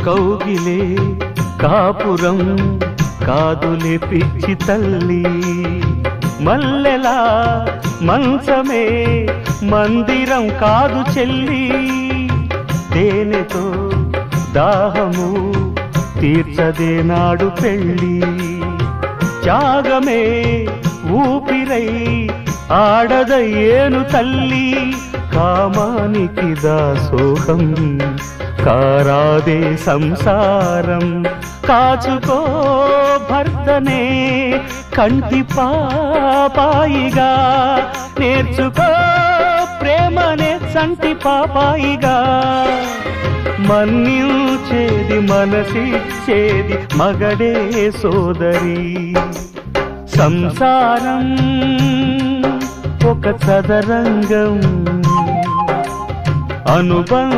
కౌగిలే కాపురం కాదులే పిచ్చి తల్లి, మల్లెలా మంచమే మందిరం కాదు చెల్లి, తేనెతో దాహము తీర్చదే నాడు పెళ్ళి, త్యాగమే ఊపిరై ఆడదయ్యేను తల్లి, కామానికి దాసోహం కారాదే సంసారం, కాచుకో భర్తనే కంటి పాపాయిగా, నేర్చుకో ప్రేమనే సంటి పాపాయిగా, మన్నించేది మనసిచ్చేది మగడే సోదరి, సంసారం ఒక చదరంగం అనుబంధం